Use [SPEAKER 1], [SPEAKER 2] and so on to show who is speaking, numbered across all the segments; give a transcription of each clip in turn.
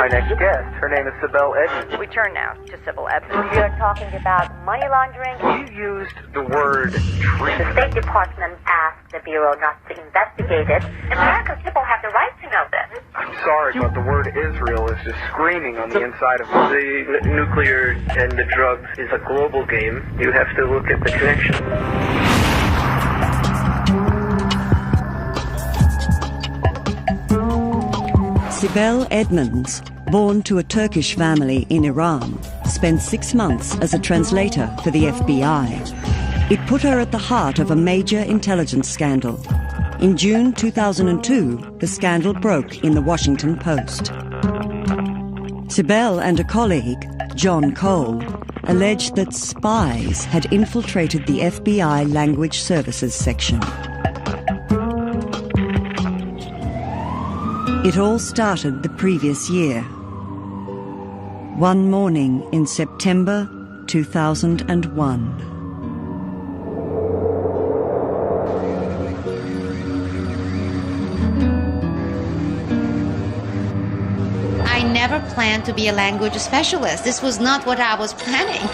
[SPEAKER 1] my next guest. Her name is Edmonds.
[SPEAKER 2] We turn now to Sybil Edmonds.
[SPEAKER 3] We are talking about money laundering.
[SPEAKER 1] You used the word treat.
[SPEAKER 3] The State Department asked the Bureau not to investigate it. American people have the right to know this.
[SPEAKER 1] I'm sorry, but the word Israel is just screaming on the inside of me. The nuclear and the drugs is a global game. You have to look at the connection.
[SPEAKER 4] Sybil Edmonds, born to a Turkish family in Iran, spent 6 months as a translator for the FBI. It put her at the heart of a major intelligence scandal. In June 2002, the scandal broke in the Washington Post. Sybil and a colleague, John Cole, alleged that spies had infiltrated the FBI Language Services section. It all started the previous year. One morning in September 2001.
[SPEAKER 5] I never planned to be a language specialist. This was not what I was planning.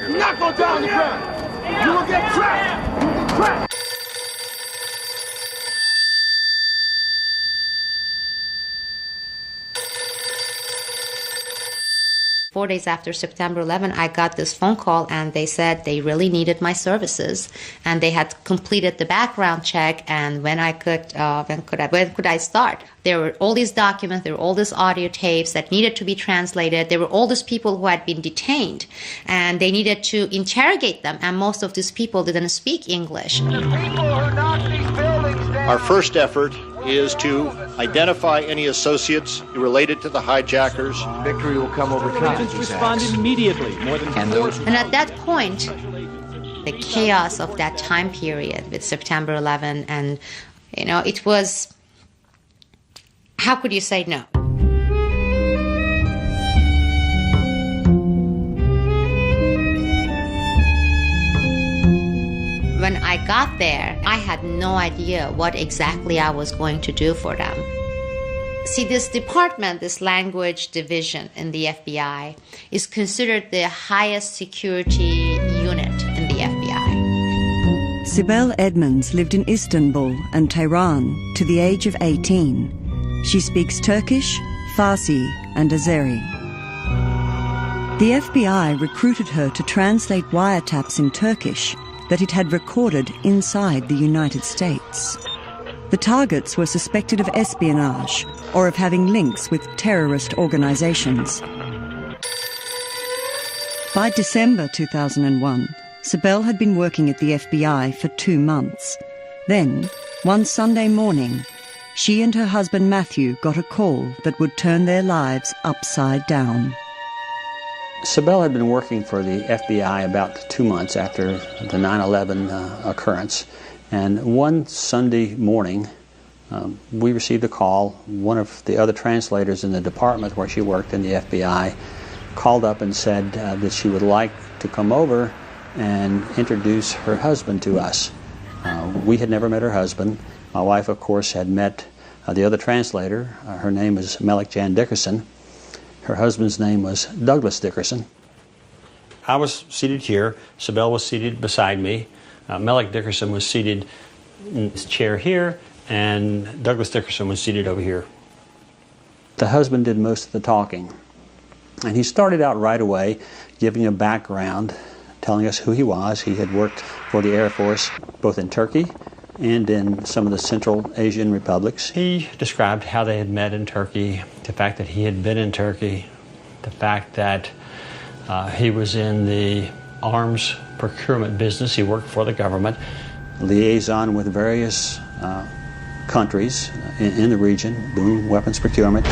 [SPEAKER 6] Do not go down the ground. You will get trapped. You will get trapped.
[SPEAKER 5] 4 days after September 11, I got this phone call and they said they really needed my services and they had completed the background check and when could I start? There were all these documents, there were all these audio tapes that needed to be translated. There were all these people who had been detained and they needed to interrogate them and most of these people didn't speak English.
[SPEAKER 7] Our first effort is to identify any associates related to the hijackers.
[SPEAKER 6] Victory will come over time.
[SPEAKER 8] Agents responded immediately.
[SPEAKER 5] And at that point, the chaos of that time period with September 11, and it was, how could you say no? When I got there, I had no idea what exactly I was going to do for them. See, this department, this language division in the FBI, is considered the highest security unit in the FBI.
[SPEAKER 4] Sybil Edmonds lived in Istanbul and Tehran to the age of 18. She speaks Turkish, Farsi, and Azeri. The FBI recruited her to translate wiretaps in Turkish that it had recorded inside the United States. The targets were suspected of espionage or of having links with terrorist organizations. By December 2001, Sybil had been working at the FBI for 2 months. Then, one Sunday morning, she and her husband Matthew got a call that would turn their lives upside down.
[SPEAKER 9] Sybil had been working for the FBI about 2 months after the 9/11 occurrence, and one Sunday morning we received a call. One of the other translators in the department where she worked in the FBI called up and said that she would like to come over and introduce her husband to us. We had never met her husband. My wife, of course, had met the other translator. Her name is Melek Jan Dickerson. Her husband's name was Douglas Dickerson. I was seated here. Sybil was seated beside me. Melek Dickerson was seated in his chair here, and Douglas Dickerson was seated over here. The husband did most of the talking. And he started out right away giving a background, telling us who he was. He had worked for the Air Force both in Turkey and in some of the Central Asian republics. He described how they had met in Turkey, the fact that he had been in Turkey, the fact that he was in the arms procurement business. He worked for the government. Liaison with various countries in the region, doing weapons procurement.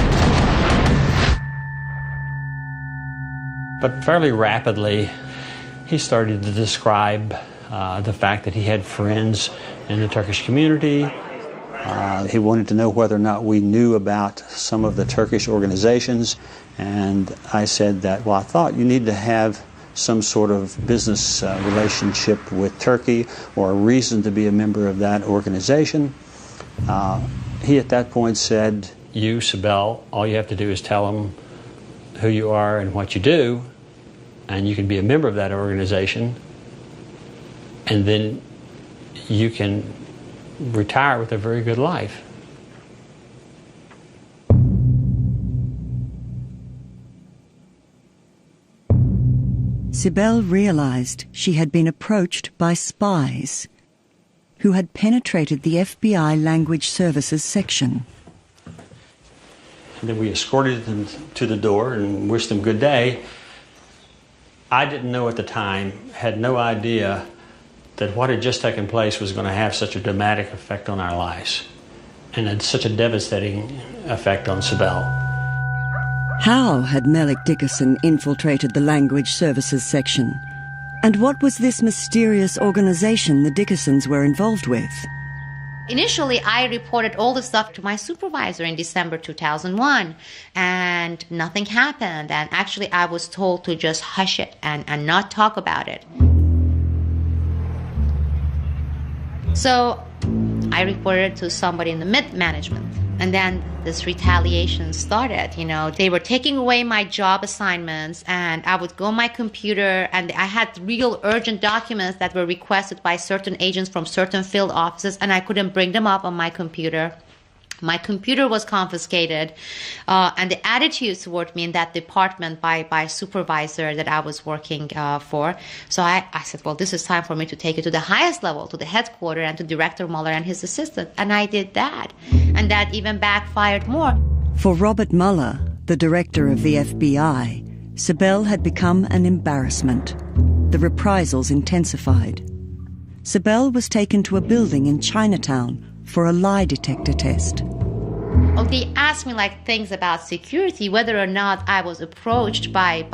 [SPEAKER 9] But fairly rapidly, he started to describe the fact that he had friends in the Turkish community. He wanted to know whether or not we knew about some of the Turkish organizations. And I said that, well, I thought you need to have some sort of business relationship with Turkey or a reason to be a member of that organization. He at that point said, "You, Sibel, all you have to do is tell them who you are and what you do, and you can be a member of that organization, and then you can retire with a very good life."
[SPEAKER 4] Sibel realized she had been approached by spies who had penetrated the FBI Language Services section.
[SPEAKER 9] And then we escorted them to the door and wished them good day. I didn't know at the time, had no idea that what had just taken place was going to have such a dramatic effect on our lives and had such a devastating effect on Sibel.
[SPEAKER 4] How had Melick Dickerson infiltrated the Language Services section? And what was this mysterious organization the Dickersons were involved with?
[SPEAKER 5] Initially, I reported all the stuff to my supervisor in December 2001, and nothing happened. And actually, I was told to just hush it and not talk about it. So I reported to somebody in the mid-management. And then this retaliation started. You know, they were taking away my job assignments, and I would go on my computer, and I had real urgent documents that were requested by certain agents from certain field offices, and I couldn't bring them up on my computer. My computer was confiscated, and the attitudes toward me in that department by a supervisor that I was working for. So I said, well, this is time for me to take it to the highest level, to the headquarters, and to Director Mueller and his assistant. And I did that. And that even backfired more.
[SPEAKER 4] For Robert Mueller, the director of the FBI, Sibel had become an embarrassment. The reprisals intensified. Sibel was taken to a building in Chinatown for a lie detector test.
[SPEAKER 5] Oh, they asked me like things about security, whether or not I was approached by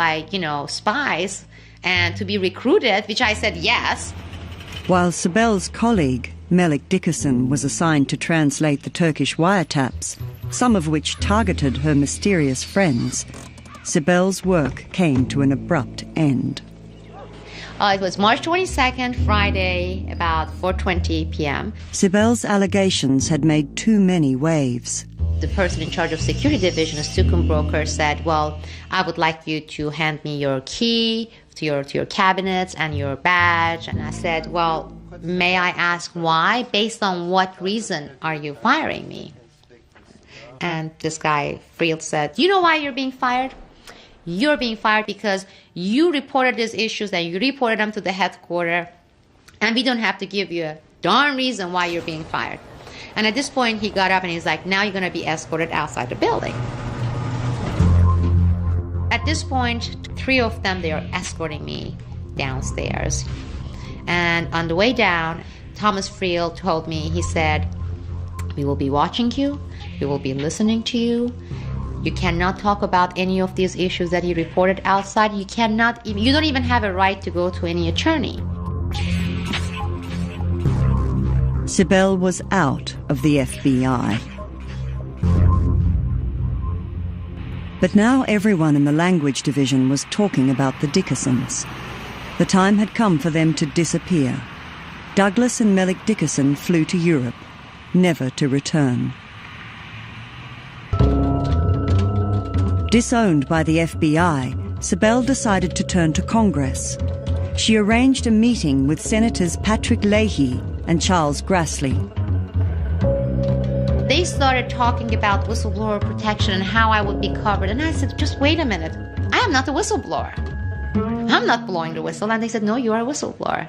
[SPEAKER 5] spies and to be recruited, which I said yes.
[SPEAKER 4] While Sibel's colleague, Melick Dickerson, was assigned to translate the Turkish wiretaps, some of which targeted her mysterious friends, Sibel's work came to an abrupt end.
[SPEAKER 5] It was March 22nd, Friday, about 4:20 p.m.
[SPEAKER 4] Sibel's allegations had made too many waves.
[SPEAKER 5] The person in charge of security division, a Sukun broker, said, well, I would like you to hand me your key to your cabinets and your badge. And I said, well, may I ask why? Based on what reason are you firing me? And this guy, Friel, said, you know why you're being fired? You're being fired because you reported these issues and you reported them to the headquarters, and we don't have to give you a darn reason why you're being fired. And at this point, he got up and he's like, now you're going to be escorted outside the building. At this point, 3 of them, they are escorting me downstairs. And on the way down, Thomas Friel told me, he said, we will be watching you, we will be listening to you. You cannot talk about any of these issues that you reported outside. You don't even have a right to go to any attorney.
[SPEAKER 4] Sibel was out of the FBI. But now everyone in the language division was talking about the Dickersons. The time had come for them to disappear. Douglas and Melick Dickerson flew to Europe, never to return. Disowned by the FBI, Sibel decided to turn to Congress. She arranged a meeting with Senators Patrick Leahy and Charles Grassley.
[SPEAKER 5] They started talking about whistleblower protection and how I would be covered. And I said, just wait a minute. I am not a whistleblower. I'm not blowing the whistle. And they said, no, you are a whistleblower.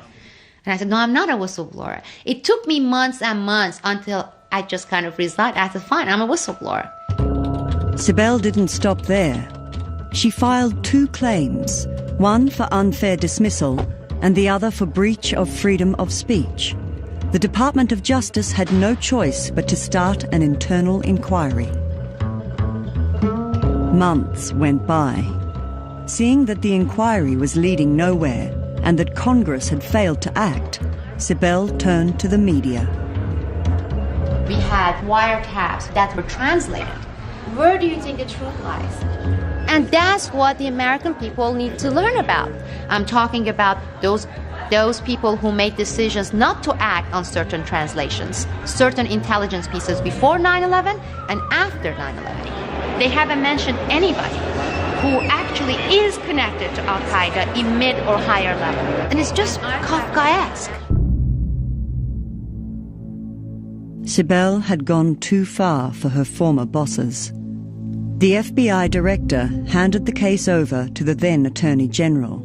[SPEAKER 5] And I said, no, I'm not a whistleblower. It took me months and months until I just kind of resigned. I said, fine, I'm a whistleblower.
[SPEAKER 4] Sibel didn't stop there. She filed 2 claims, one for unfair dismissal and the other for breach of freedom of speech. The Department of Justice had no choice but to start an internal inquiry. Months went by. Seeing that the inquiry was leading nowhere and that Congress had failed to act, Sibel turned to the media.
[SPEAKER 5] We had wiretaps that were translated. Where do you think the truth lies? And that's what the American people need to learn about. I'm talking about those people who make decisions not to act on certain translations, certain intelligence pieces before 9/11 and after 9/11. They haven't mentioned anybody who actually is connected to Al-Qaeda in mid or higher level. And it's just Kafkaesque.
[SPEAKER 4] Sibel had gone too far for her former bosses. The FBI director handed the case over to the then Attorney General,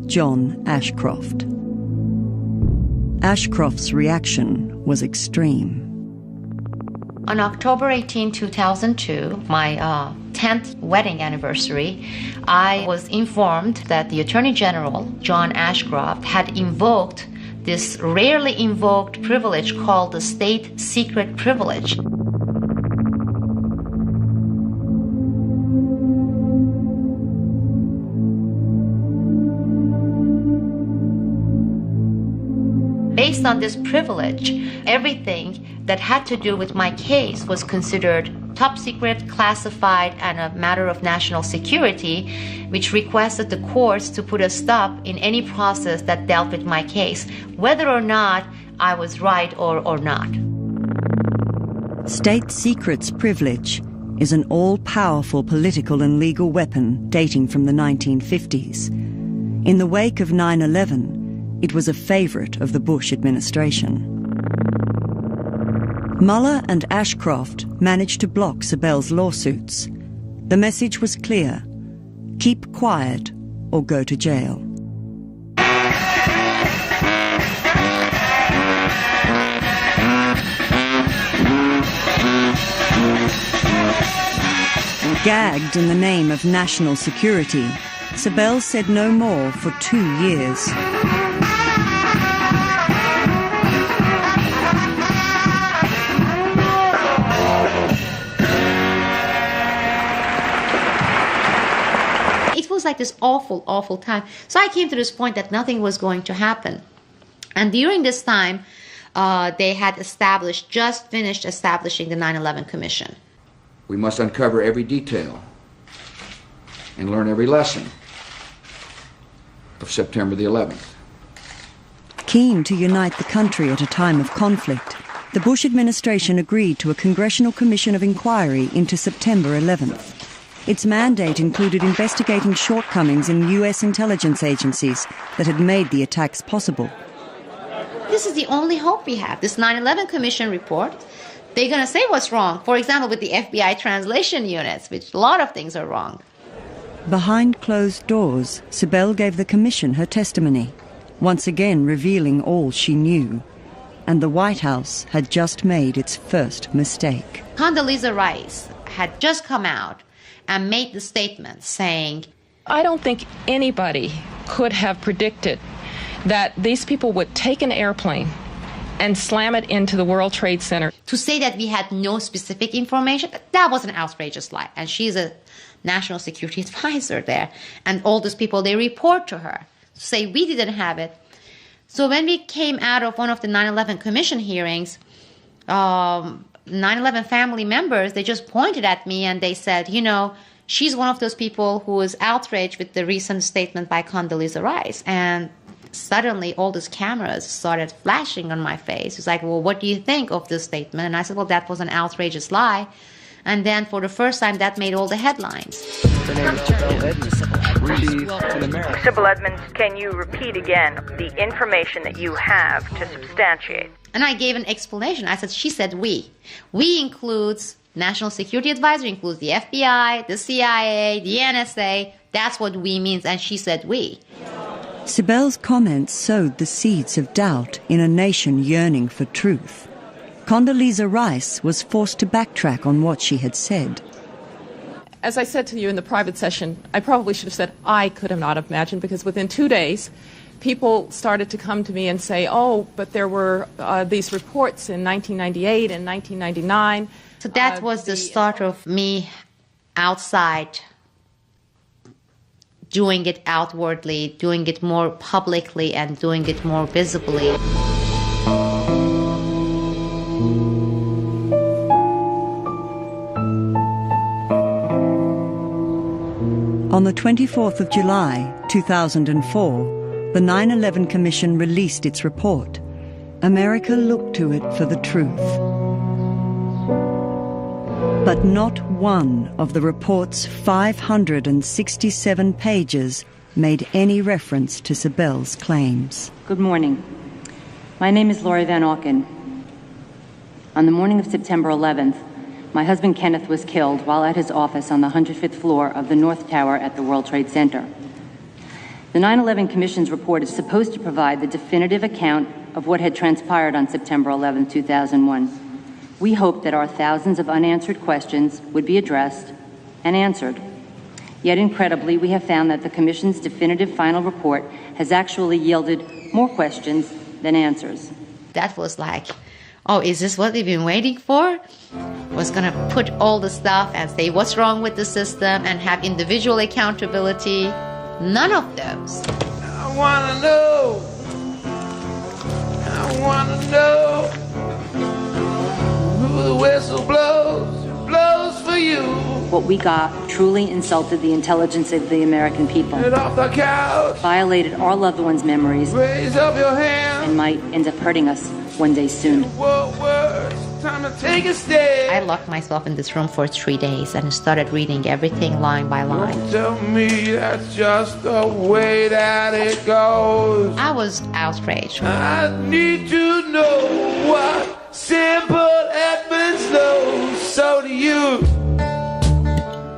[SPEAKER 4] John Ashcroft. Ashcroft's reaction was extreme.
[SPEAKER 5] On October 18, 2002, my 10th wedding anniversary, I was informed that the Attorney General, John Ashcroft, had invoked this rarely invoked privilege called the state secret privilege. Based on this privilege, everything that had to do with my case was considered top secret, classified, and a matter of national security, which requested the courts to put a stop in any process that dealt with my case, whether or not I was right or not.
[SPEAKER 4] State secrets privilege is an all-powerful political and legal weapon dating from the 1950s. In the wake of 9/11, it was a favorite of the Bush administration. Mueller and Ashcroft managed to block Sibel's lawsuits. The message was clear: keep quiet or go to jail. Gagged in the name of national security, Sibel said no more for 2 years.
[SPEAKER 5] It was like this awful, awful time. So I came to this point that nothing was going to happen. And during this time, they had just finished establishing the 9/11 Commission.
[SPEAKER 8] We must uncover every detail and learn every lesson of September the 11th.
[SPEAKER 4] Keen to unite the country at a time of conflict, the Bush administration agreed to a congressional commission of inquiry into September 11th. Its mandate included investigating shortcomings in U.S. intelligence agencies that had made the attacks possible.
[SPEAKER 5] This is the only hope we have. This 9/11 Commission report, they're going to say what's wrong. For example, with the FBI translation units, which a lot of things are wrong.
[SPEAKER 4] Behind closed doors, Sibel gave the commission her testimony, once again revealing all she knew. And the White House had just made its first mistake.
[SPEAKER 5] Condoleezza Rice had just come out and made the statement saying,
[SPEAKER 10] I don't think anybody could have predicted that these people would take an airplane and slam it into the World Trade Center.
[SPEAKER 5] To say that we had no specific information, that was an outrageous lie. And she's a national security advisor there. And all those people, they report to her to say we didn't have it. So when we came out of one of the 9/11 Commission hearings, 9/11 family members, they just pointed at me and they said, you know, she's one of those people who was outraged with the recent statement by Condoleezza Rice. And suddenly all these cameras started flashing on my face. It's like, well, what do you think of this statement? And I said, well, that was an outrageous lie. And then for the first time, that made all the headlines.
[SPEAKER 1] Her name is Sybil Edmonds, can you repeat again the information that you have to substantiate?
[SPEAKER 5] And I gave an explanation. I said, she said we. We includes National Security Advisor, includes the FBI, the CIA, the NSA. That's what we means. And she said we.
[SPEAKER 4] Sibel's comments sowed the seeds of doubt in a nation yearning for truth. Condoleezza Rice was forced to backtrack on what she had said.
[SPEAKER 10] As I said to you in the private session, I probably should have said I could have not imagined, because within 2 days, people started to come to me and say, oh, but there were these reports in 1998 and 1999.
[SPEAKER 5] So that was the start of me outside, doing it outwardly, doing it more publicly, and doing it more visibly.
[SPEAKER 4] On the 24th of July, 2004, the 9/11 Commission released its report. America looked to it for the truth. But not one of the report's 567 pages made any reference to Sibel's claims.
[SPEAKER 11] Good morning. My name is Laurie Van Auken. On the morning of September 11th, my husband Kenneth was killed while at his office on the 105th floor of the North Tower at the World Trade Center. The 9/11 Commission's report is supposed to provide the definitive account of what had transpired on September 11, 2001. We hoped that our thousands of unanswered questions would be addressed and answered. Yet incredibly, we have found that the Commission's definitive final report has actually yielded more questions than answers.
[SPEAKER 5] That was like, oh, is this what they've been waiting for? Was going to put all the stuff and say what's wrong with the system and have individual accountability. None of those.
[SPEAKER 6] I want to know. I want to know who the whistle blows for you.
[SPEAKER 11] What we got truly insulted the intelligence of the American people.
[SPEAKER 6] Get off the couch.
[SPEAKER 11] Violated our loved ones' memories.
[SPEAKER 6] Raise up your hand.
[SPEAKER 11] And might end up hurting us one day soon.
[SPEAKER 6] Time to take a stand.
[SPEAKER 5] I locked myself in this room for 3 days and started reading everything line by line.
[SPEAKER 6] Don't tell me that's just the way that it goes.
[SPEAKER 5] I was outraged.
[SPEAKER 6] I need to know what simple Edmonds knows. So do you.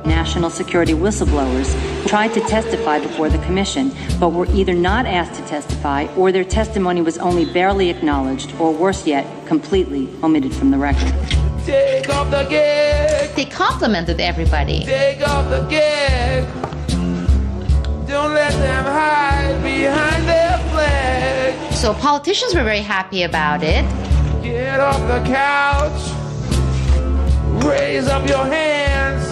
[SPEAKER 11] National security whistleblowers tried to testify before the Commission, but were either not asked to testify or their testimony was only barely acknowledged, or worse yet, completely omitted from the record.
[SPEAKER 6] Take off the gag.
[SPEAKER 5] They complimented everybody.
[SPEAKER 6] Take off the gag. Don't let them hide behind their flag.
[SPEAKER 5] So politicians were very happy about it.
[SPEAKER 6] Get off the couch. Raise up your hands.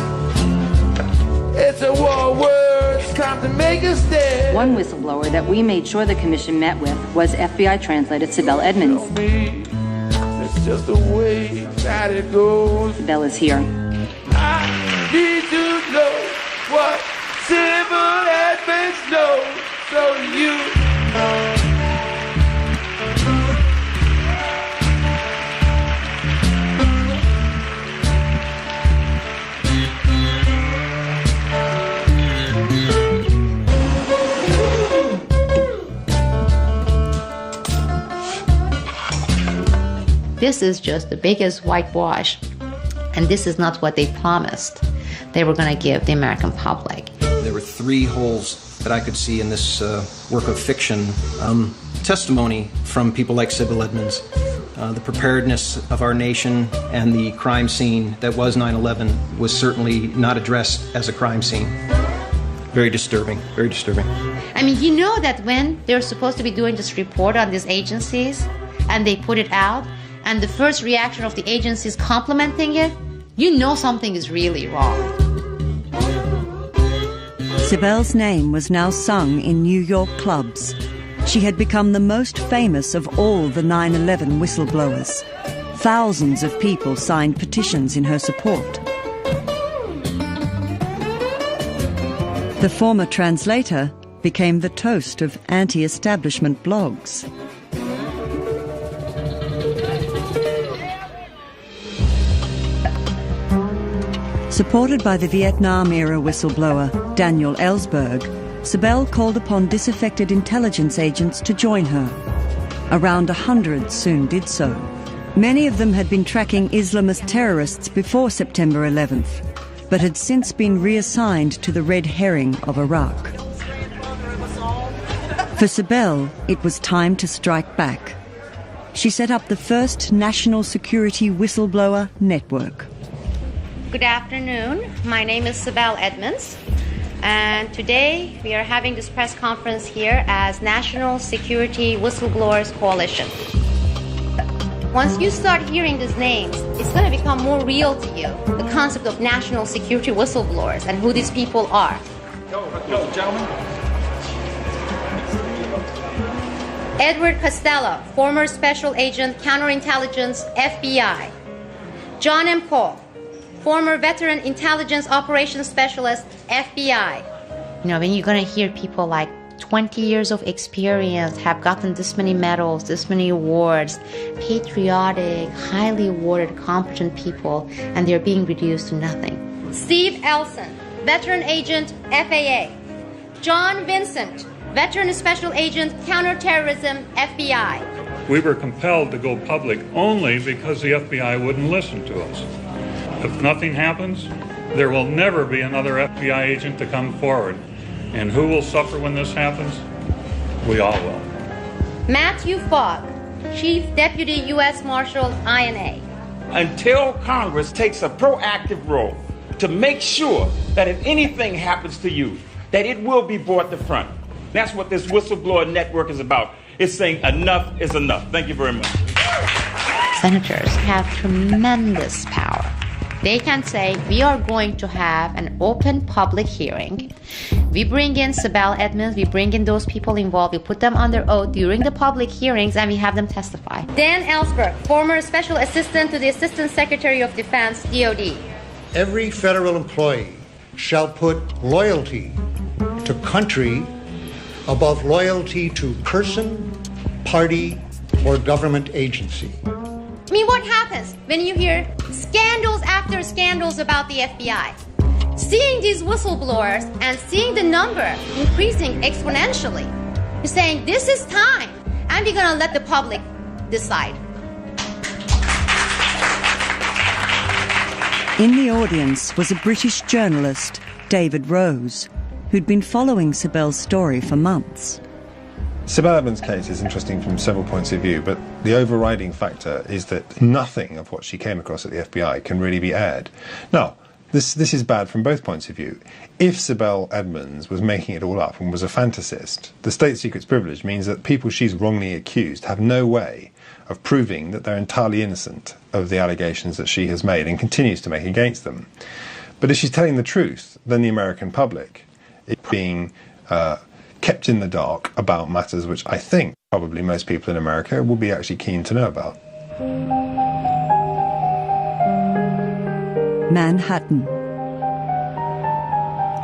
[SPEAKER 6] It's a war word, it's time to make a stand.
[SPEAKER 11] One whistleblower that we made sure the Commission met with was FBI translator Sibel Edmonds.
[SPEAKER 6] It's just the way that it goes.
[SPEAKER 11] Sibel is here.
[SPEAKER 6] I need to know what Sibel Edmonds knows, so do you.
[SPEAKER 5] This is just the biggest whitewash, and this is not what they promised they were going to give the American public.
[SPEAKER 12] There were 3 holes that I could see in this work of fiction. Testimony from people like Sibel Edmonds, the preparedness of our nation, and the crime scene that was 9/11 was certainly not addressed as a crime scene. Very disturbing, very disturbing.
[SPEAKER 5] I mean, you know that when they're supposed to be doing this report on these agencies, and they put it out, and the first reaction of the agency is complimenting it, you know something is really wrong.
[SPEAKER 4] Sibel's name was now sung in New York clubs. She had become the most famous of all the 9/11 whistleblowers. Thousands of people signed petitions in her support. The former translator became the toast of anti-establishment blogs. Supported by the Vietnam-era whistleblower Daniel Ellsberg, Sibel called upon disaffected intelligence agents to join her. Around 100 soon did so. Many of them had been tracking Islamist terrorists before September 11th, but had since been reassigned to the red herring of Iraq. For Sibel, it was time to strike back. She set up the first national security whistleblower network.
[SPEAKER 5] Good afternoon. My name is Sibel Edmonds, and today we are having this press conference here as National Security Whistleblowers Coalition. Once you start hearing these names, it's going to become more real to you, the concept of national security whistleblowers and who these people are.
[SPEAKER 12] Go, gentlemen.
[SPEAKER 5] Edward Costello, former Special Agent, Counterintelligence, FBI. John M. Cole, former Veteran Intelligence Operations Specialist, FBI. When you're going to hear people like 20 years of experience, have gotten this many medals, this many awards, patriotic, highly awarded, competent people, and they're being reduced to nothing.
[SPEAKER 13] Steve Elson, veteran agent, FAA. John Vincent, veteran special agent, counterterrorism, FBI.
[SPEAKER 14] We were compelled to go public only because the FBI wouldn't listen to us. If nothing happens, there will never be another FBI agent to come forward. And who will suffer when this happens? We all will.
[SPEAKER 13] Matthew Fogg, Chief Deputy U.S. Marshal, INA.
[SPEAKER 15] Until Congress takes a proactive role to make sure that if anything happens to you, that it will be brought to front. That's what this whistleblower network is about. It's saying enough is enough. Thank you very much.
[SPEAKER 5] Senators have tremendous power. They can say, we are going to have an open public hearing. We bring in Sibel Edmonds, we bring in those people involved, we put them under oath during the public hearings, and we have them testify.
[SPEAKER 13] Dan Ellsberg, former Special Assistant to the Assistant Secretary of Defense, DOD.
[SPEAKER 16] Every federal employee shall put loyalty to country above loyalty to person, party, or government agency.
[SPEAKER 13] I mean, what happens when you hear scandals after scandals about the FBI? Seeing these whistleblowers and seeing the number increasing exponentially, you're saying this is time, and we're going to let the public decide.
[SPEAKER 4] In the audience was a British journalist, David Rose, who'd been following Sibel's story for months.
[SPEAKER 17] Sibel Edmonds' case is interesting from several points of view, but the overriding factor is that nothing of what she came across at the FBI can really be aired. Now, this is bad from both points of view. If Sibel Edmonds was making it all up and was a fantasist, the state secret's privilege means that people she's wrongly accused have no way of proving that they're entirely innocent of the allegations that she has made and continues to make against them. But if she's telling the truth, then the American public is being kept in the dark about matters which I think probably most people in America will be actually keen to know about.
[SPEAKER 4] Manhattan.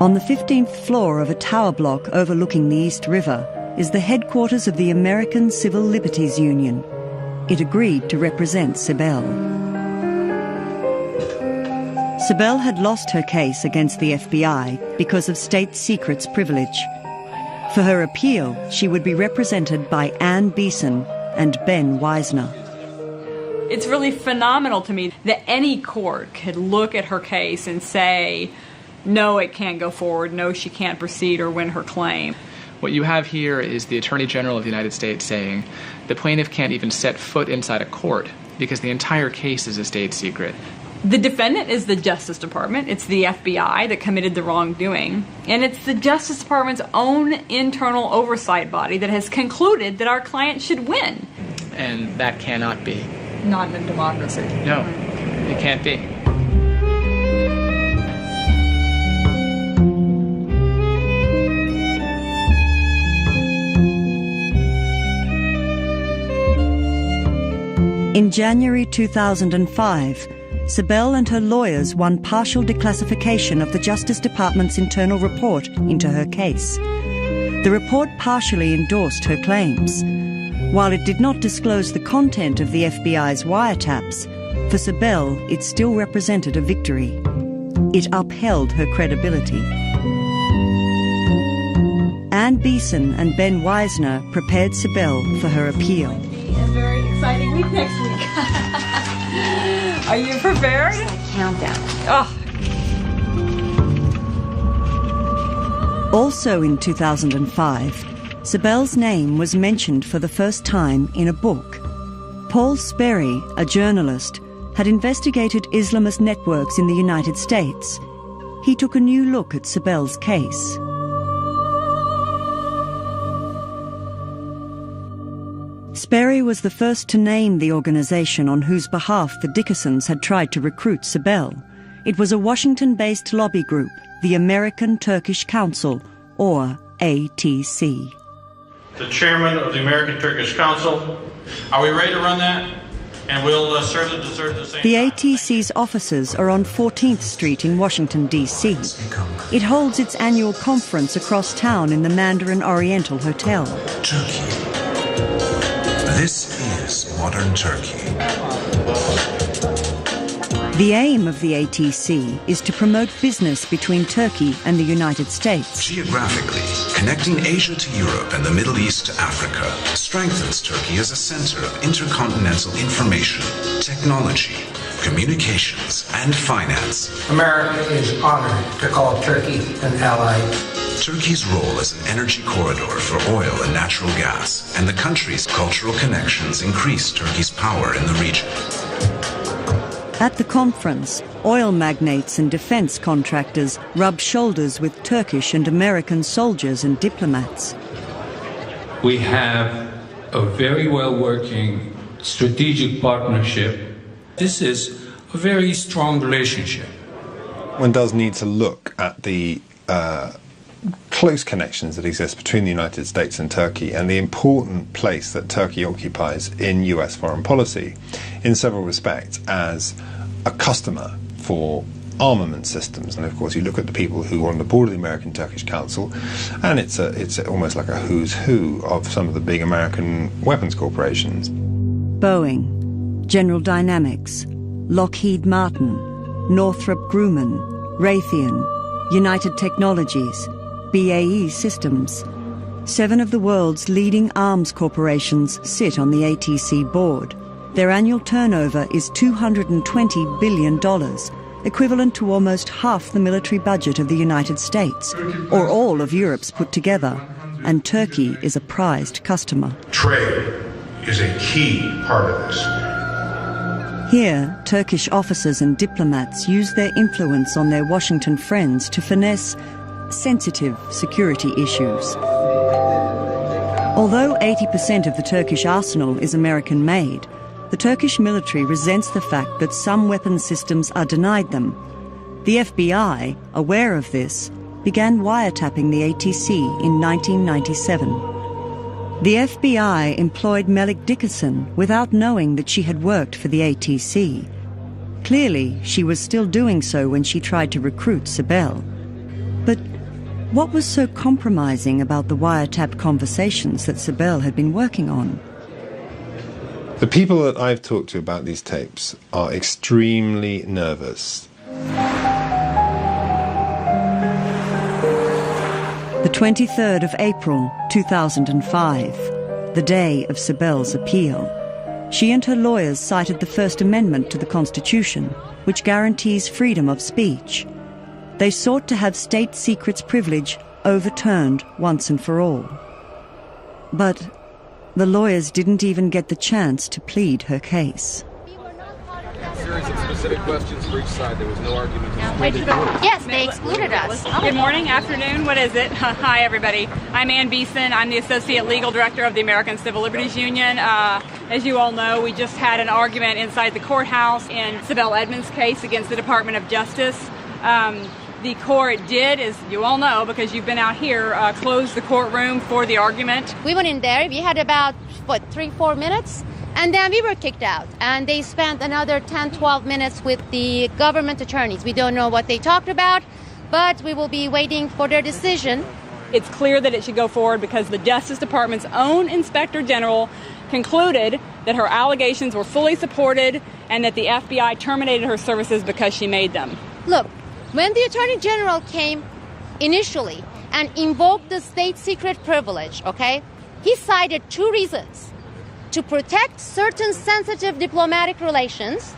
[SPEAKER 4] On the 15th floor of a tower block overlooking the East River is the headquarters of the American Civil Liberties Union. It agreed to represent Sibel. Sibel had lost her case against the FBI because of state secrets privilege. For her appeal, she would be represented by Ann Beeson and Ben Wisner.
[SPEAKER 18] It's really phenomenal to me that any court could look at her case and say, no, it can't go forward, no, she can't proceed or win her claim.
[SPEAKER 19] What you have here is the Attorney General of the United States saying the plaintiff can't even set foot inside a court because the entire case is a state secret.
[SPEAKER 18] The defendant is the Justice Department. It's the FBI that committed the wrongdoing. And it's the Justice Department's own internal oversight body that has concluded that our client should win.
[SPEAKER 19] And that cannot be.
[SPEAKER 18] Not in a democracy.
[SPEAKER 19] No, it can't be.
[SPEAKER 4] In January 2005, Sibel and her lawyers won partial declassification of the Justice Department's internal report into her case. The report partially endorsed her claims. While it did not disclose the content of the FBI's wiretaps, for Sibel it still represented a victory. It upheld her credibility. Ann Beeson and Ben Wisner prepared Sibel for her appeal.
[SPEAKER 18] A very exciting week next week. Are you prepared?
[SPEAKER 5] It's like countdown.
[SPEAKER 18] Oh.
[SPEAKER 4] Also in 2005, Sibel's name was mentioned for the first time in a book. Paul Sperry, a journalist, had investigated Islamist networks in the United States. He took a new look at Sibel's case. Sperry was the first to name the organization on whose behalf the Dickersons had tried to recruit Sibel. It was a Washington-based lobby group, the American Turkish Council, or ATC.
[SPEAKER 20] The chairman of the American Turkish Council. Are we ready to run that? And we'll serve the dessert at the same
[SPEAKER 4] The
[SPEAKER 20] time.
[SPEAKER 4] ATC's offices are on 14th Street in Washington, D.C. It holds its annual conference across town in the Mandarin Oriental Hotel.
[SPEAKER 21] Turkey. This is modern Turkey.
[SPEAKER 4] The aim of the ATC is to promote business between Turkey and the United States.
[SPEAKER 21] Geographically, connecting Asia to Europe and the Middle East to Africa strengthens Turkey as a center of intercontinental information, technology, communications, and finance.
[SPEAKER 22] America is honored to call Turkey an ally.
[SPEAKER 21] Turkey's role as an energy corridor for oil and natural gas, and the country's cultural connections increase Turkey's power in the region.
[SPEAKER 4] At the conference, oil magnates and defense contractors rub shoulders with Turkish and American soldiers and diplomats.
[SPEAKER 23] We have a very well-working strategic partnership. This is a very strong relationship.
[SPEAKER 17] One does need to look at the close connections that exist between the United States and Turkey and the important place that Turkey occupies in US foreign policy in several respects as a customer for armament systems. And of course you look at the people who are on the board of the American-Turkish Council, and it's almost like a who's who of some of the big American weapons corporations.
[SPEAKER 4] Boeing, General Dynamics, Lockheed Martin, Northrop Grumman, Raytheon, United Technologies, BAE Systems. 7 of the world's leading arms corporations sit on the ATC board. Their annual turnover is $220 billion, equivalent to almost half the military budget of the United States, or all of Europe's put together, and Turkey is a prized customer.
[SPEAKER 21] Trade is a key part of this.
[SPEAKER 4] Here, Turkish officers and diplomats use their influence on their Washington friends to finesse sensitive security issues. Although 80% of the Turkish arsenal is American-made, the Turkish military resents the fact that some weapon systems are denied them. The FBI, aware of this, began wiretapping the ATC in 1997. The FBI employed Melik Dickerson without knowing that she had worked for the ATC. Clearly, she was still doing so when she tried to recruit Sibel. But what was so compromising about the wiretap conversations that Sibel had been working on?
[SPEAKER 17] The people that I've talked to about these tapes are extremely nervous.
[SPEAKER 4] The 23rd of April, 2005, the day of Sibel's appeal. She and her lawyers cited the First Amendment to the Constitution, which guarantees freedom of speech. They sought to have state secrets privilege overturned once and for all. But the lawyers didn't even get the chance to plead her case.
[SPEAKER 24] A series of specific questions for each side. There was no argument.
[SPEAKER 13] Yes, they excluded us.
[SPEAKER 18] Good morning, afternoon, what is it? Hi, everybody. I'm Ann Beeson. I'm the Associate Legal Director of the American Civil Liberties Union. As you all know, we just had an argument inside the courthouse in Sibel Edmonds' case against the Department of Justice. The court did, as you all know, because you've been out here, close the courtroom for the argument.
[SPEAKER 13] We went in there. We had about, 3-4 minutes? And then we were kicked out. And they spent another 10-12 minutes with the government attorneys. We don't know what they talked about, but we will be waiting for their decision.
[SPEAKER 18] It's clear that it should go forward because the Justice Department's own Inspector General concluded that her allegations were fully supported and that the FBI terminated her services because she made them.
[SPEAKER 13] Look, when the Attorney General came initially and invoked the state secret privilege, okay, he cited 2 reasons: to protect certain sensitive diplomatic relations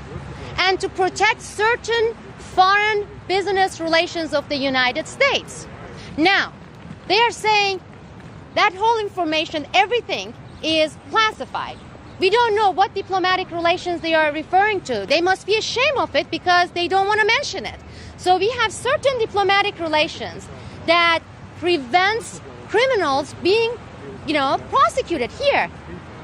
[SPEAKER 13] and to protect certain foreign business relations of the United States. Now, they are saying that whole information, everything, is classified. We don't know what diplomatic relations they are referring to. They must be ashamed of it because they don't want to mention it. So we have certain diplomatic relations that prevents criminals being, prosecuted here.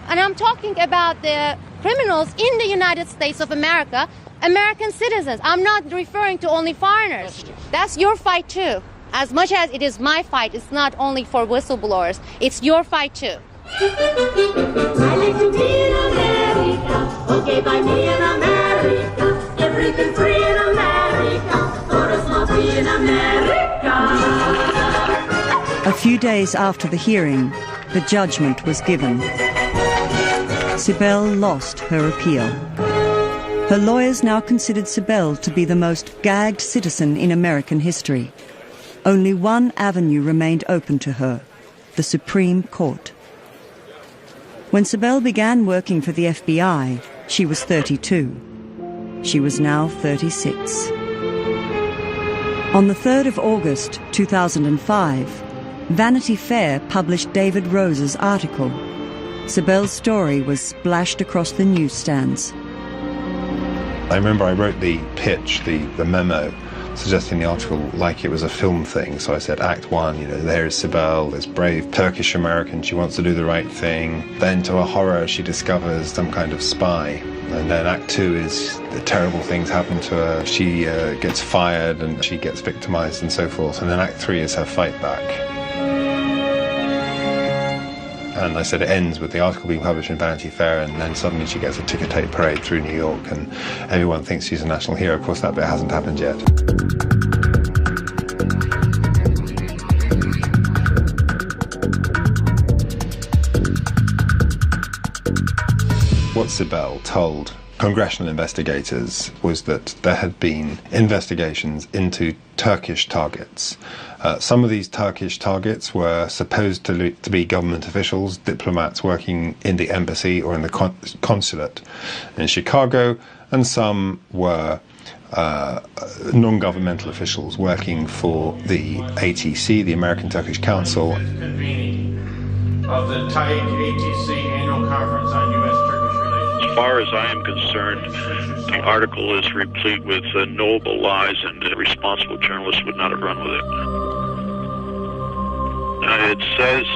[SPEAKER 13] And I'm talking about the criminals in the United States of America, American citizens. I'm not referring to only foreigners. That's your fight too. As much as it is my fight, it's not only for whistleblowers. It's your fight too.
[SPEAKER 6] day by me in America. Everything free in America. For us not free in America.
[SPEAKER 4] A few days after the hearing, the judgment was given. Sibel lost her appeal. Her lawyers now considered Sibel to be the most gagged citizen in American history. Only one avenue remained open to her, the Supreme Court. When Sibel began working for the FBI, she was 32. She was now 36. On the 3rd of August 2005, Vanity Fair published David Rose's article. Sibel's story was splashed across the newsstands.
[SPEAKER 17] I remember I wrote the pitch, the memo, suggesting the article like it was a film thing. So I said, Act 1, there is Sibel, this brave Turkish American, she wants to do the right thing. Then to her horror, she discovers some kind of spy. And then Act 2 is the terrible things happen to her. She gets fired and she gets victimized and so forth. And then Act 3 is her fight back. And I said it ends with the article being published in Vanity Fair, and then suddenly she gets a ticker tape parade through New York, and everyone thinks she's a national hero. Of course, that bit hasn't happened yet. What Sibel told congressional investigators was that there had been investigations into Turkish targets. Some of these Turkish targets were supposed to be government officials, diplomats working in the embassy or in the consulate in Chicago, and some were non-governmental officials working for the ATC, the American Turkish Council.
[SPEAKER 20] Of the TAIC ATC Annual Conference on U.S.-Turkish Relations.
[SPEAKER 2] As far as I am concerned, the article is replete with knowable lies, and a responsible journalist would not have run with it. It says,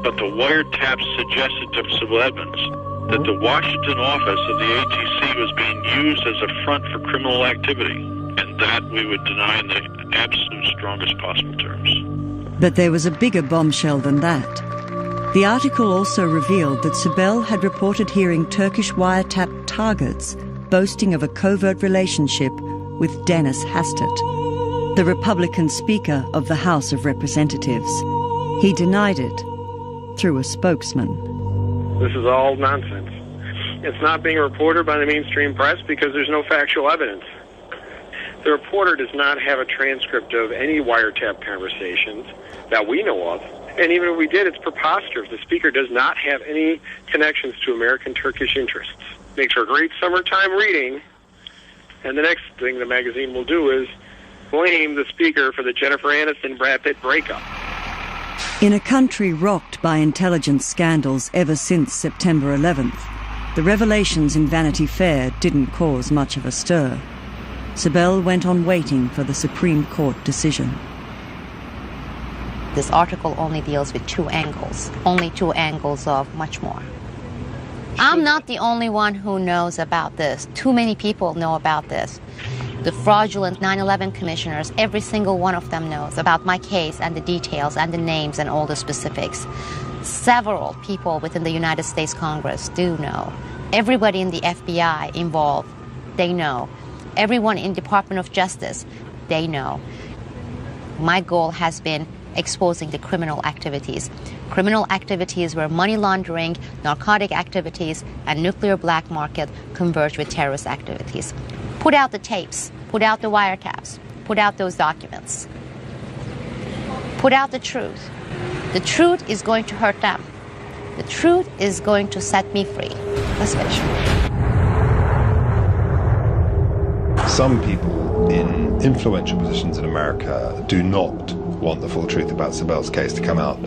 [SPEAKER 2] but the wiretaps suggested to Sibel Edmonds that the Washington office of the ATC was being used as a front for criminal activity, and that we would deny in the absolute strongest possible terms.
[SPEAKER 4] But there was a bigger bombshell than that. The article also revealed that Sibel had reported hearing Turkish wiretap targets boasting of a covert relationship with Dennis Hastert, the Republican Speaker of the House of Representatives. He denied it through a spokesman.
[SPEAKER 1] This is all nonsense. It's not being reported by the mainstream press because there's no factual evidence. The reporter does not have a transcript of any wiretap conversations that we know of. And even if we did, it's preposterous. The speaker does not have any connections to American Turkish interests. Makes for great summertime reading. And the next thing the magazine will do is blame the speaker for the Jennifer Aniston-Brad Pitt breakup.
[SPEAKER 4] In a country rocked by intelligence scandals ever since September 11th, the revelations in Vanity Fair didn't cause much of a stir. Sibel went on waiting for the Supreme Court decision.
[SPEAKER 5] This article only deals with two angles of much more. I'm not the only one who knows about this. Too many people know about this. The fraudulent 9/11 commissioners, every single one of them knows about my case and the details and the names and all the specifics. Several people within the United States Congress do know. Everybody in the FBI involved, they know. Everyone in Department of Justice, they know. My goal has been exposing the criminal activities where money laundering, narcotic activities, and nuclear black market converge with terrorist activities. Put out the tapes, put out the wiretaps, put out those documents. Put out the truth. The truth is going to hurt them. The truth is going to set me free. Let's finish.
[SPEAKER 17] Some people in influential positions in America do not want the full truth about Sibel's case to come out.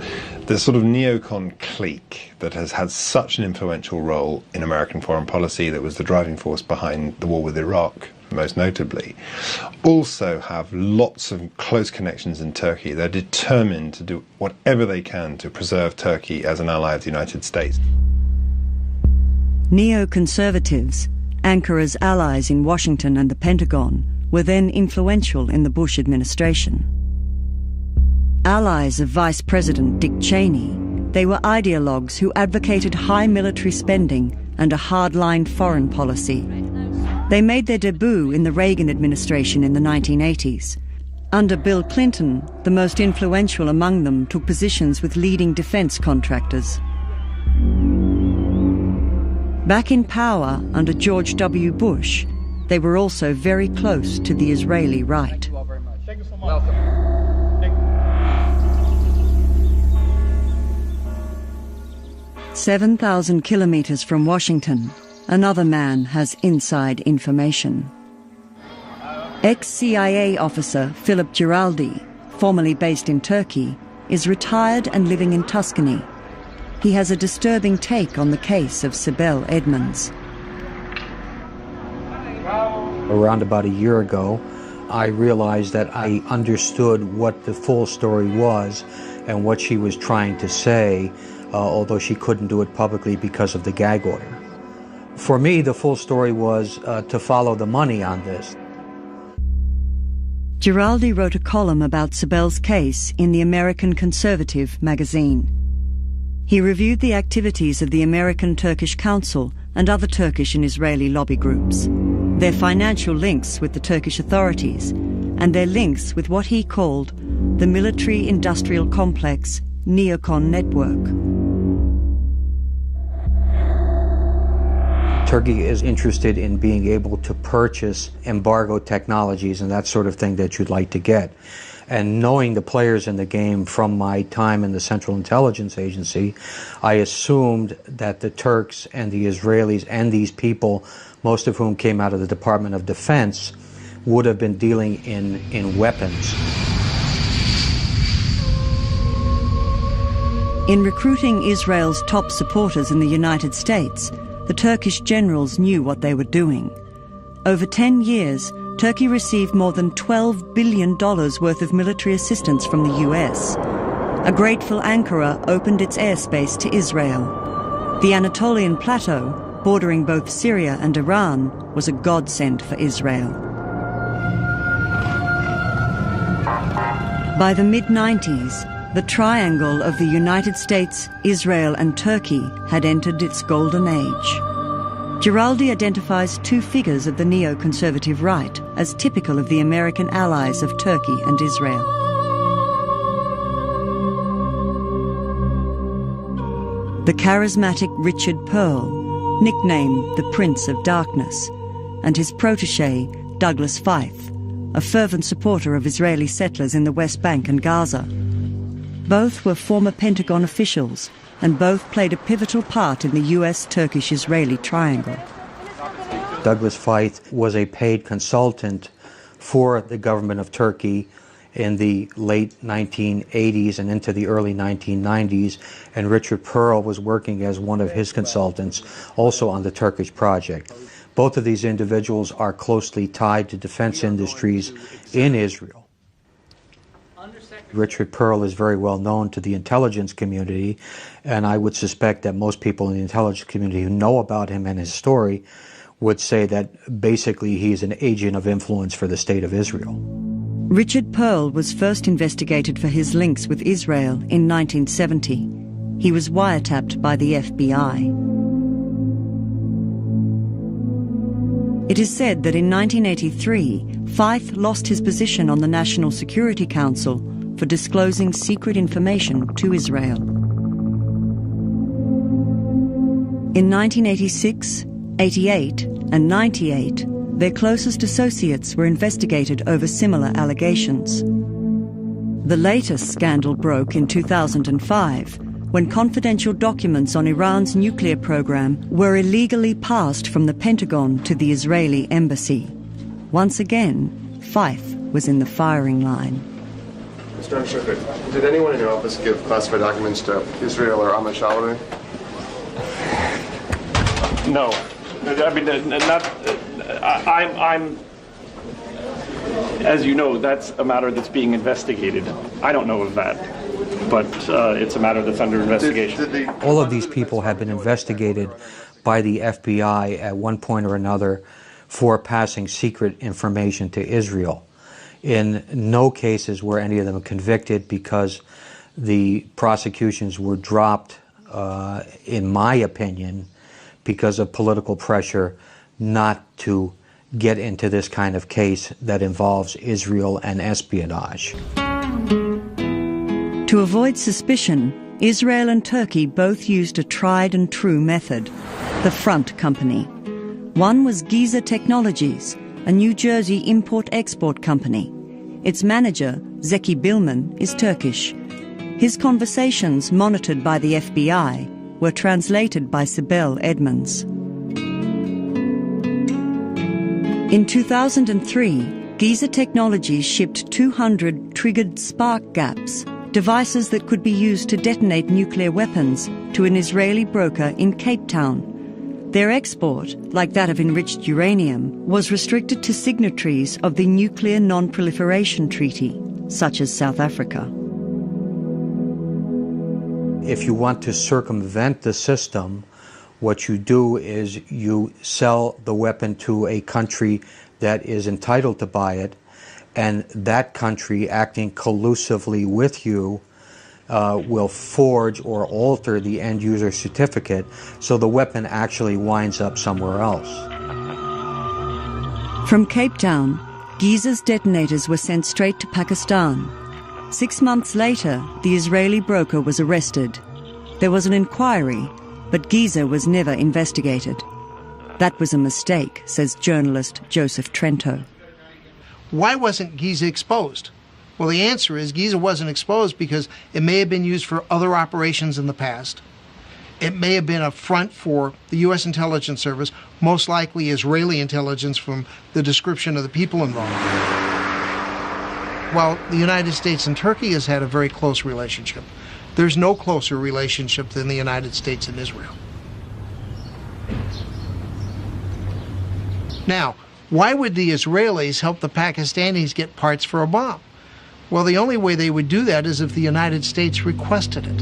[SPEAKER 17] The sort of neocon clique that has had such an influential role in American foreign policy, that was the driving force behind the war with Iraq, most notably, also have lots of close connections in Turkey. They're determined to do whatever they can to preserve Turkey as an ally of the United States.
[SPEAKER 4] Neoconservatives, Ankara's allies in Washington and the Pentagon, were then influential in the Bush administration. Allies of Vice President Dick Cheney, they were ideologues who advocated high military spending and a hardline foreign policy. They made their debut in the Reagan administration in the 1980s. Under Bill Clinton, the most influential among them took positions with leading defense contractors. Back in power under George W. Bush, they were also very close to the Israeli right. 7,000 kilometers from Washington, another man has inside information. Ex-CIA officer Philip Giraldi, formerly based in Turkey, is retired and living in Tuscany. He has a disturbing take on the case of Sibel Edmonds.
[SPEAKER 3] Around about a year ago, I realized that I understood what the full story was and what she was trying to say, although she couldn't do it publicly because of the gag order. For me, the full story was to follow the money on this.
[SPEAKER 4] Giraldi wrote a column about Sibel's case in the American Conservative magazine. He reviewed the activities of the American Turkish Council and other Turkish and Israeli lobby groups, their financial links with the Turkish authorities, and their links with what he called the military-industrial complex neocon network.
[SPEAKER 3] Turkey is interested in being able to purchase embargo technologies and that sort of thing that you'd like to get. And knowing the players in the game from my time in the Central Intelligence Agency, I assumed that the Turks and the Israelis and these people, most of whom came out of the Department of Defense, would have been dealing in weapons.
[SPEAKER 4] In recruiting Israel's top supporters in the United States, the Turkish generals knew what they were doing. Over 10 years, Turkey received more than $12 billion worth of military assistance from the US. A grateful Ankara opened its airspace to Israel. The Anatolian Plateau, bordering both Syria and Iran, was a godsend for Israel. By the mid-90s, the triangle of the United States, Israel and Turkey had entered its golden age. Giraldi identifies two figures of the neoconservative right as typical of the American allies of Turkey and Israel. The charismatic Richard Pearl, nicknamed the Prince of Darkness, and his protege, Douglas Feith, a fervent supporter of Israeli settlers in the West Bank and Gaza. Both were former Pentagon officials, and both played a pivotal part in the US-Turkish-Israeli triangle.
[SPEAKER 3] Douglas Feith was a paid consultant for the government of Turkey in the late 1980s and into the early 1990s, and Richard Pearl was working as one of his consultants also on the Turkish project. Both of these individuals are closely tied to defense industries in Israel. Richard Pearl is very well known to the intelligence community, and I would suspect that most people in the intelligence community who know about him and his story would say that basically he's an agent of influence for the state of Israel.
[SPEAKER 4] Richard Pearl was first investigated for his links with Israel in 1970. He was wiretapped by the FBI. It is said that in 1983, Feith lost his position on the National Security Council for disclosing secret information to Israel. In 1986, 88, and 98, their closest associates were investigated over similar allegations. The latest scandal broke in 2005, when confidential documents on Iran's nuclear program were illegally passed from the Pentagon to the Israeli embassy. Once again, Feith was in the firing line.
[SPEAKER 7] Mr. Undersheriff, did anyone in your office give classified documents to Israel or Ahmed Shawari?
[SPEAKER 8] No. I mean, I'm, as you know, that's a matter that's being investigated. I don't know of that, but it's a matter that's under investigation.
[SPEAKER 3] All of these people have been investigated by the FBI at one point or another for passing secret information to Israel. In no cases were any of them convicted because the prosecutions were dropped, in my opinion, because of political pressure not to get into this kind of case that involves Israel and espionage.
[SPEAKER 4] To avoid suspicion, Israel and Turkey both used a tried and true method, the front company. One was Giza Technologies, a New Jersey import-export company. Its manager, Zeki Bilman, is Turkish. His conversations, monitored by the FBI, were translated by Sibel Edmonds. In 2003, Giza Technologies shipped 200 triggered spark gaps, devices that could be used to detonate nuclear weapons, to an Israeli broker in Cape Town. Their export, like that of enriched uranium, was restricted to signatories of the Nuclear Non-Proliferation Treaty, such as South Africa.
[SPEAKER 3] If you want to circumvent the system, what you do is you sell the weapon to a country that is entitled to buy it, and that country, acting collusively with you, will forge or alter the end-user certificate so the weapon actually winds up somewhere else.
[SPEAKER 4] From Cape Town, Giza's detonators were sent straight to Pakistan. 6 months later, the Israeli broker was arrested. There was an inquiry, but Giza was never investigated. That was a mistake, says journalist Joseph Trento.
[SPEAKER 9] Why wasn't Giza exposed? Well, the answer is Giza wasn't exposed because it may have been used for other operations in the past. It may have been a front for the U.S. intelligence service, most likely Israeli intelligence from the description of the people involved. While the United States and Turkey has had a very close relationship, there's no closer relationship than the United States and Israel. Now, why would the Israelis help the Pakistanis get parts for a bomb? Well, the only way they would do that is if the United States requested it.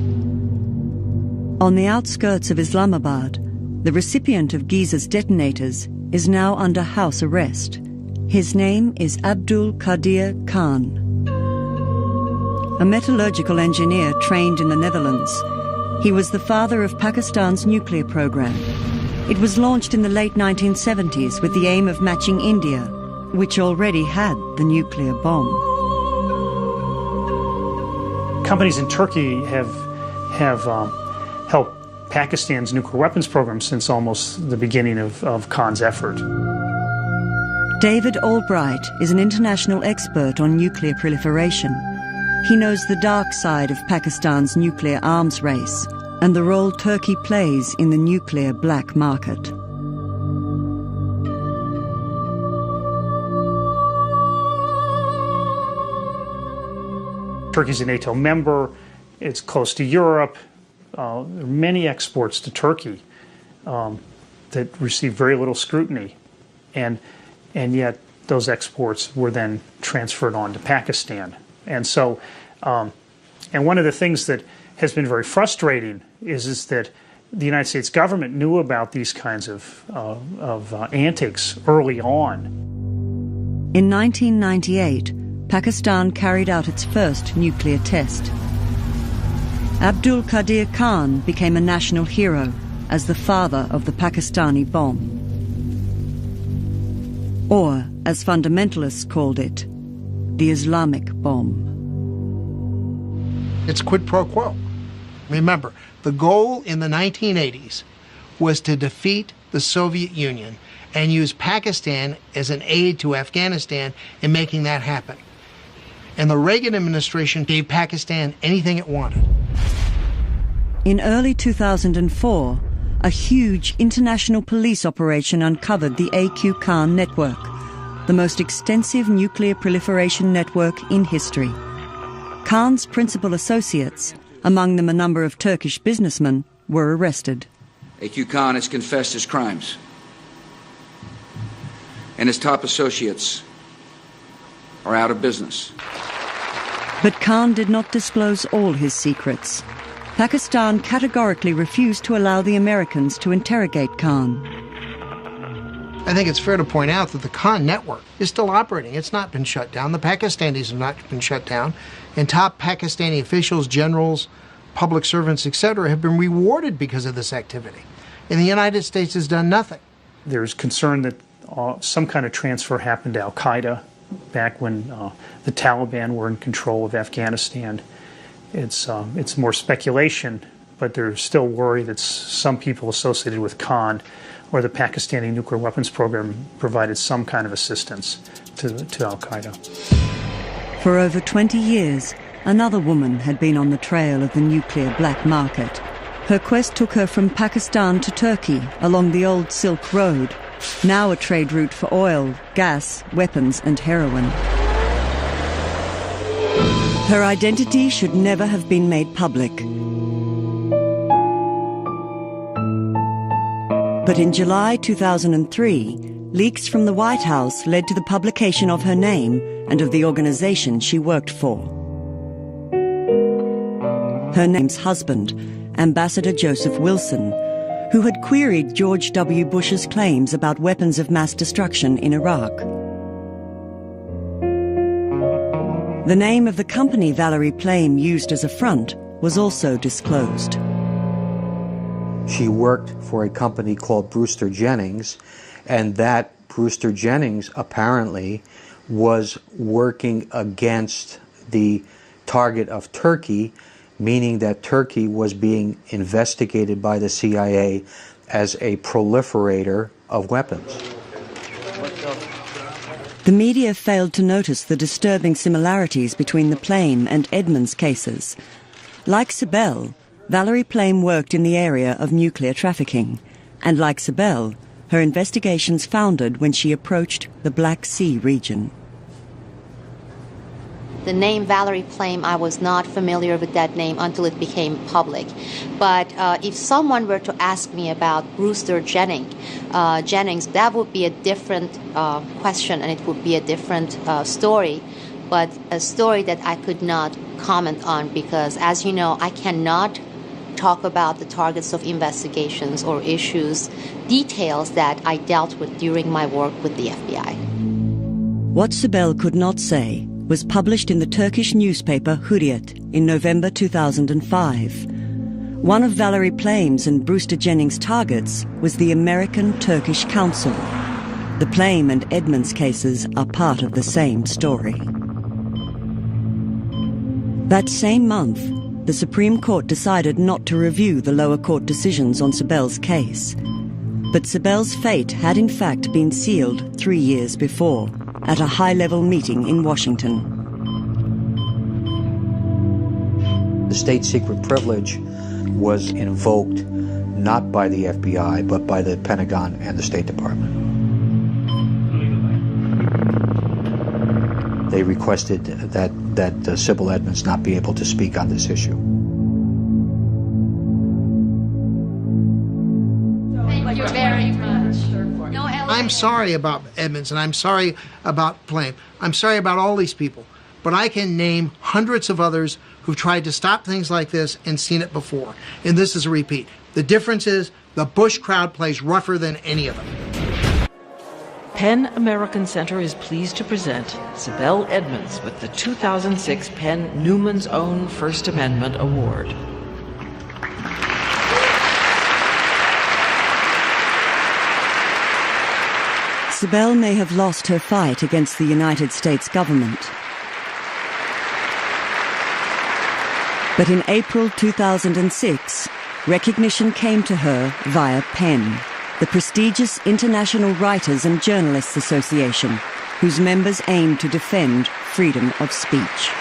[SPEAKER 4] On the outskirts of Islamabad, the recipient of Giza's detonators is now under house arrest. His name is Abdul Qadir Khan. A metallurgical engineer trained in the Netherlands, he was the father of Pakistan's nuclear program. It was launched in the late 1970s with the aim of matching India, which already had the nuclear bomb.
[SPEAKER 10] Companies in Turkey have helped Pakistan's nuclear weapons program since almost the beginning of Khan's effort.
[SPEAKER 4] David Albright is an international expert on nuclear proliferation. He knows the dark side of Pakistan's nuclear arms race and the role Turkey plays in the nuclear black market.
[SPEAKER 10] Turkey's a NATO member, it's close to Europe. There are many exports to Turkey that receive very little scrutiny, and yet those exports were then transferred on to Pakistan. And so, and one of the things that has been very frustrating is that the United States government knew about these kinds of antics early on.
[SPEAKER 4] In 1998, Pakistan carried out its first nuclear test. Abdul Qadir Khan became a national hero as the father of the Pakistani bomb. Or, as fundamentalists called it, the Islamic bomb.
[SPEAKER 9] It's quid pro quo. Remember, the goal in the 1980s was to defeat the Soviet Union and use Pakistan as an aid to Afghanistan in making that happen. And the Reagan administration gave Pakistan anything it wanted.
[SPEAKER 4] In early 2004, a huge international police operation uncovered the AQ Khan network, the most extensive nuclear proliferation network in history. Khan's principal associates, among them a number of Turkish businessmen, were arrested.
[SPEAKER 11] AQ Khan has confessed his crimes, and his top associates are out of business.
[SPEAKER 4] But Khan did not disclose all his secrets. Pakistan categorically refused to allow the Americans to interrogate Khan.
[SPEAKER 9] I think it's fair to point out that the Khan network is still operating. It's not been shut down. The Pakistanis have not been shut down. And top Pakistani officials, generals, public servants, etc., have been rewarded because of this activity. and the United States has done nothing.
[SPEAKER 10] There's concern that some kind of transfer happened to Al-Qaeda back when the Taliban were in control of Afghanistan. It's more speculation, but there's still worry that some people associated with Khan or the Pakistani nuclear weapons program provided some kind of assistance to Al-Qaeda.
[SPEAKER 4] For over 20 years, another woman had been on the trail of the nuclear black market. Her quest took her from Pakistan to Turkey along the old Silk Road, now a trade route for oil, gas, weapons and heroin. Her identity should never have been made public. But in July 2003, leaks from the White House led to the publication of her name and of the organization she worked for. Her name's husband, Ambassador Joseph Wilson, who had queried George W. Bush's claims about weapons of mass destruction in Iraq. The name of the company Valerie Plame used as a front was also disclosed.
[SPEAKER 3] She worked for a company called Brewster Jennings, and that Brewster Jennings apparently was working against the target of Turkey, meaning that Turkey was being investigated by the CIA as a proliferator of weapons.
[SPEAKER 4] The media failed to notice the disturbing similarities between the Plame and Edmonds cases. Like Sibel, Valerie Plame worked in the area of nuclear trafficking, and like Sibel, her investigations foundered when she approached the Black Sea region.
[SPEAKER 5] The name Valerie Plame, I was not familiar with that name until it became public. But if someone were to ask me about Brewster Jennings, that would be a different question, and it would be a different story, but a story that I could not comment on because, as you know, I cannot talk about the targets of investigations or issues, details that I dealt with during my work with the FBI.
[SPEAKER 4] What Sibel could not say was published in the Turkish newspaper Hürriyet in November 2005. One of Valerie Plame's and Brewster Jennings' targets was the American-Turkish Council. The Plame and Edmonds cases are part of the same story. That same month, the Supreme Court decided not to review the lower court decisions on Sibel's case. But Sibel's fate had in fact been sealed 3 years before, at a high-level meeting in Washington.
[SPEAKER 3] The state secret privilege was invoked not by the FBI, but by the Pentagon and the State Department. They requested that Sybil Edmonds not be able to speak on this issue.
[SPEAKER 13] Thank you very much.
[SPEAKER 9] I'm sorry about Edmonds, and I'm sorry about Plame. I'm sorry about all these people. But I can name hundreds of others who've tried to stop things like this and seen it before. And this is a repeat. The difference is the Bush crowd plays rougher than any of them.
[SPEAKER 12] Penn American Center is pleased to present Sibel Edmonds with the 2006 Penn Newman's Own First Amendment Award.
[SPEAKER 4] Sibel may have lost her fight against the United States government. But in April 2006, recognition came to her via Penn, the prestigious International Writers and Journalists Association, whose members aim to defend freedom of speech.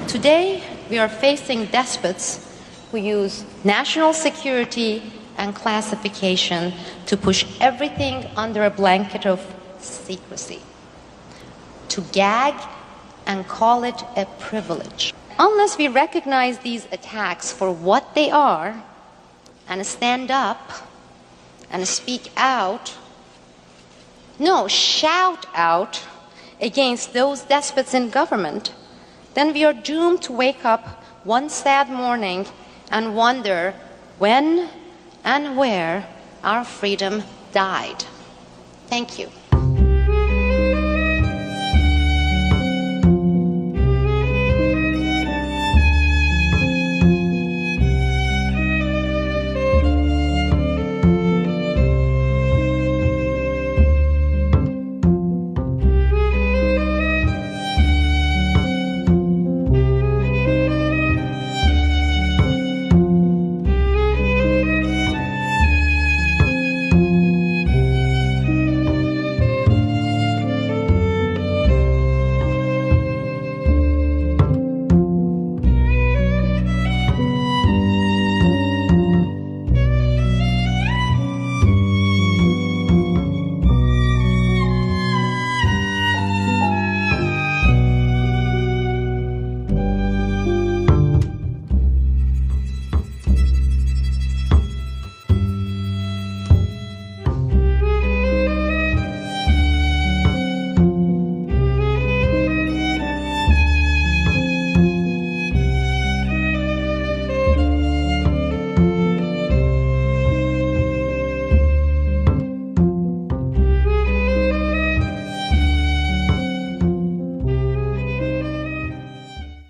[SPEAKER 13] Today, we are facing despots who use national security and classification to push everything under a blanket of secrecy, to gag and call it a privilege. Unless we recognize these attacks for what they are and stand up and speak out, no, shout out against those despots in government, then we are doomed to wake up one sad morning and wonder when and where our freedom died. Thank you.